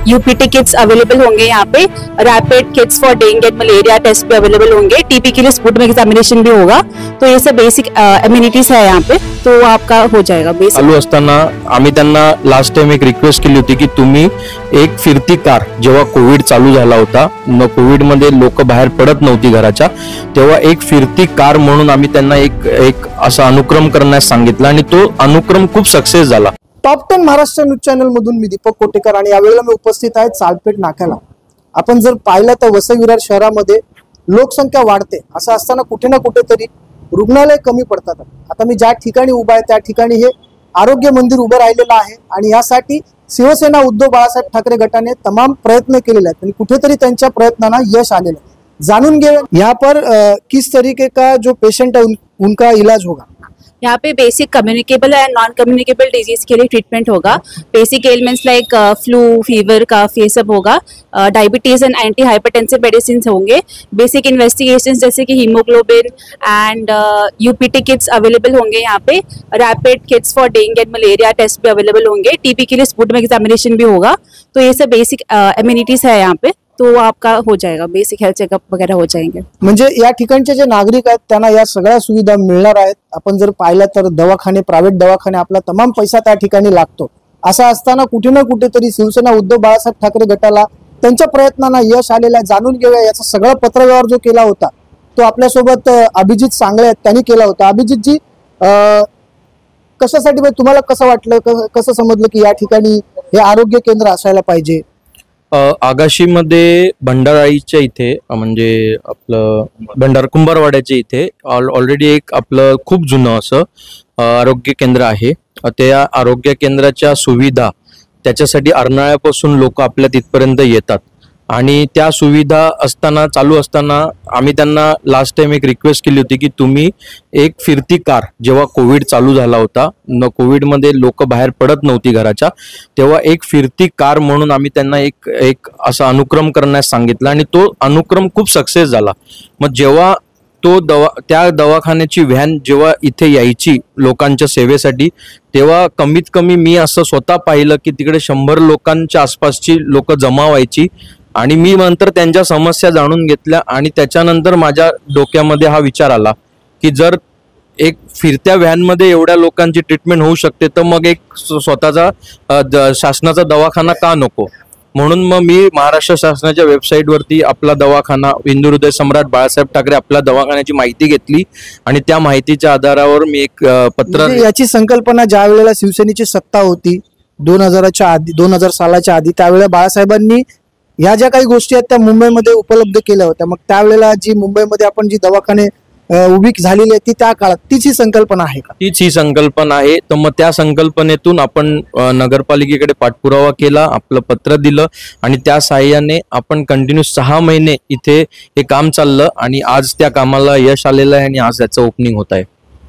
UPT kits available होंगे यहाँ पे। Rapid kits for dengue and malaria test भी अवेलेबल होंगे। टीबी के लिए स्पुटनिक एग्जामिनेशन भी होगा। तो ये सब बेसिक इम्युनिटीज है यहाँ पे, तो आपका हो जाएगा बेसिक। चालू असताना आम्ही त्यांना लास्ट टाइम एक रिक्वेस्ट केली होती की तुम्ही एक फिरती कार, जेव्हा कोविड चालू झाला होता, कोविड मध्ये लोक बाहेर पडत नव्हती घराच्या, तेव्हा एक फिरती कार म्हणून आम्ही त्यांना एक असा अनुक्रम करण्यास सांगितलं आणि तो अनुक्रम खूप सक्सेस झाला। टॉप 10 महाराष्ट्र न्यूज चॅनल मधून मी दीपक कोटेकर आणि यावेळेला मी उपस्थित आहे चालपेठ नाक्याला। आपण जर पाहिलं तर वसई विरार शहरामध्ये लोकसंख्या वाढते, असं असताना कुठे ना कुठेतरी रुग्णालय कमी पडतात। आता मी ज्या ठिकाणी उभा आहे त्या ठिकाणी हे आरोग्य मंदिर उभं राहिलेलं आहे आणि यासाठी शिवसेना उद्धव बाळासाहेब ठाकरे गटाने तमाम प्रयत्न केलेले आहेत आणि कुठेतरी त्यांच्या प्रयत्नांना यश आलेलं आहे। जाणून घेऊया यहाँ पर किस तरीके का जो पेशेंट है उनका इलाज होगा। यहाँ पे basic communicable and non communicable disease के लिए ट्रीटमेंट होगा। Basic elements like flu, fever, cough, ये सब होगा। Diabetes and anti hypertensive medicine होंगे। बेसिक इन्वेस्टिगेशंस जैसे कि haemoglobin and UPT kits available होंगे यहाँ पे। Rapid kits for dengue and malaria test भी अवेलेबल होंगे। टीबी के लिए स्पुटनिक एग्जामिनेशन भी होगा। तो ये सब बेसिक इम्युनिटीज है यहाँ पे, तो आपका हो जाएगा, बेसिक हेल्थ चेकअप वगैरह हो जाएंगे। म्हणजे या ठिकाणचे जे नागरिक आहेत त्यांना या सगळ्या सुविधा मिळणार आहेत। आपण जर पाहिलं तर दवाखाने, प्रायव्हेट दवाखाने, आपला तमाम पैसा त्या ठिकाणी लागतो। असं असताना कुठे ना कुठेतरी शिवसेना उद्धव बाळासाहेब ठाकरे गटाला त्यांच्या प्रयत्नांना यश आलेलं आहे। जाणून घेऊया याचा सगळा पत्रव्यवहार जो केला होता तो आपल्यासोबत अभिजित सांगळे आहेत, त्यांनी केला होता। अभिजित जी, कशासाठी तुम्हाला कसं वाटलं, कसं समजलं की या ठिकाणी हे आरोग्य केंद्र असायला पाहिजे? आगाशीमध्ये भंडाराईच्या इथे, म्हणजे आपलं भंडारा कुंभारवाड्याच्या इथे ऑलरेडी एक आपलं खूप जुनं असं आरोग्य केंद्र आहे। त्या आरोग्य केंद्राच्या सुविधा त्याच्यासाठी अर्नाळ्यापासून लोक आपल्या तिथपर्यंत येतात आणि त्या सुविधा चालू असताना आम्ही त्यांना लास्ट टाइम एक रिक्वेस्ट केली होती की तुम्ही एक फिरती कार, जेव्हा कोविड चालू झाला होता, कोविड मध्ये लोक बाहेर पडत नव्हती घराच्या, तेव्हा एक फिरती कार म्हणून आम्ही त्यांना एक असा अनुक्रम करण्यास सांगितलं आणि तो अनुक्रम खूप सक्सेस झाला। मग जेव्हा त्या दवाखान्याची व्हॅन जेव्हा इथे यायची लोकांच्या सेवेसाठी, तेव्हा कमीत कमी मी असं स्वतः पाहिलं की तिकडे 100 लोकांच्या आसपासची लोक जमा व्हायची आणि मी नंतर त्यांच्या समस्या जाणून घेतल्या आणि त्याच्यानंतर माझ्या डोक्यामध्ये हा विचार आला की जर एक फिरत्या व्हॅनमध्ये एवढ्या लोकांची ट्रीटमेंट होऊ शकते तर मग एक स्वतःचा शासनाचा दवाखाना का नको, म्हणून मग मी महाराष्ट्र शासनाच्या वेबसाईटवरती आपला दवाखाना हिंदू हृदय सम्राट बाळासाहेब ठाकरे आपल्या दवाखान्याची माहिती घेतली आणि त्या माहितीच्या आधारावर मी एक पत्र, याची संकल्पना ज्या वेळेला शिवसेनेची सत्ता होती 2000 सालाच्या आधी, त्यावेळेला बाळासाहेबांनी ह्या ज्या काही गोष्टी आहेत त्या मुंबईमध्ये उपलब्ध केल्या होत्या। मग त्यावेळेला जी मुंबईमध्ये आपण जी दवाखाने उभी झालेली आहे ती त्या काळात तीच ही संकल्पना आहे का? तीच ही संकल्पना आहे। तर मग त्या संकल्पनेतून आपण नगरपालिकेकडे पाठपुरावा केला, आपलं पत्र दिलं आणि त्या सहाय्याने आपण कंटिन्यू 6 महिने इथे हे काम चाललं आणि आज त्या कामाला यश आलेलं आहे आणि आज त्याचं ओपनिंग होत आहे।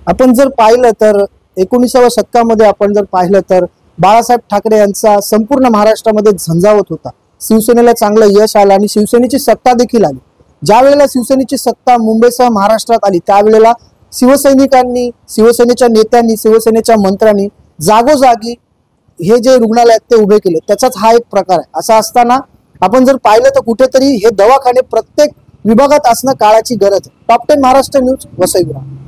आपण जर पाहिलं तर 19व्या शतकामध्ये आपण जर पाहिलं तर बाळासाहेब ठाकरे यांचा संपूर्ण महाराष्ट्रामध्ये झंझावत होता। शिवसेनेला चांगलं यश आलं आणि शिवसेनेची सत्ता देखील आली। ज्या वेळेला शिवसेनेची सत्ता मुंबईसह महाराष्ट्रात आली त्यावेळेला शिवसैनिकांनी, शिवसेनेच्या नेत्यांनी, शिवसेनेच्या मंत्र्यांनी जागोजागी हे जे रुग्णालय आहेत ते उभे केले। त्याचाच हा एक प्रकार आहे। असं असताना आपण जर पाहिलं तर कुठेतरी हे दवाखाने प्रत्येक विभागात असणं काळाची गरज आहे। Top 10 Maharashtra news, Vasai Virar.